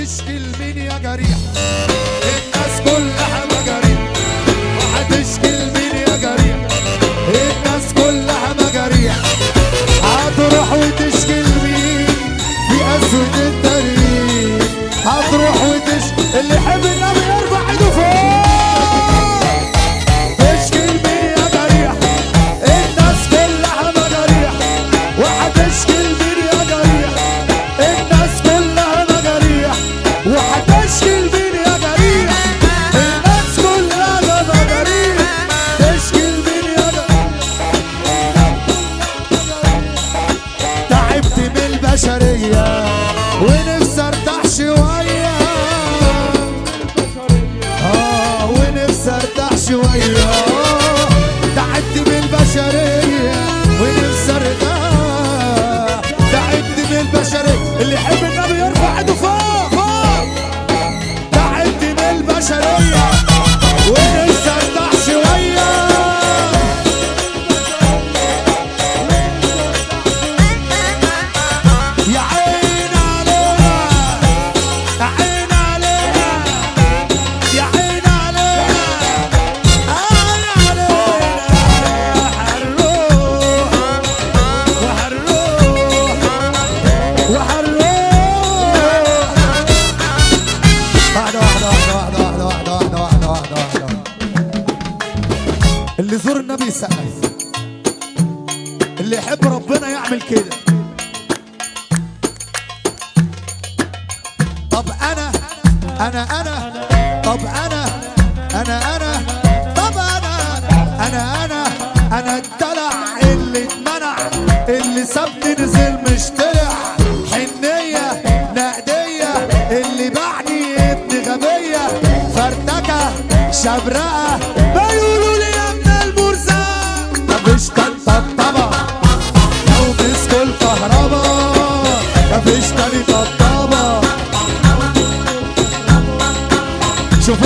وهتشكي لمين يا جريح؟ الناس كلها مجاريح. وهتشكي لمين يا جريح؟ الناس كلها مجاريح. هتروح وتشكي لمين في أسود التاريخ؟ هتروح وتشكي اللي يحب النبي يرفع ايده فوق. تشكي لمين يا جريح؟ الناس كلها مجاريح. وهتشكي لمين يا جريح؟ الناس كلها مجاريح. وهتشكي لمين يا جريح؟ الناس كلها مجاريح. تشكي لمين يا جريح؟ تعبت من البشرية ونفسي ارتاح شوية. ونفسي ارتاح شوية. تعبت من البشرية ونفسي ارتاح. تعبت من البشرية. اللي يحب النبي يرفع ايده فوق فوق. تعبت من البشرية ونفسي ارتاح شوية. يا عين علينا يا عين علينا يا عين علينا عين علينا. هنروح وهنروح وهنروح. واحدة واحدة واحدة واحدة واحدة واحدة واحدة واحدة واحدة. اللي يزور النبي يسقف. اللي يحب ربنا يعمل كده. طب انا طب انا الدلع اللي اتمنع. اللي سابني نزل مش طلع. حنية نقدية اللي باعني ابن غبية. فرتكة شبرقة بيقولوا لي يا ابن المرزق. مفيش تاني طبطبة لو مسكوا الكهربا. مفيش تاني طبطبة. شوف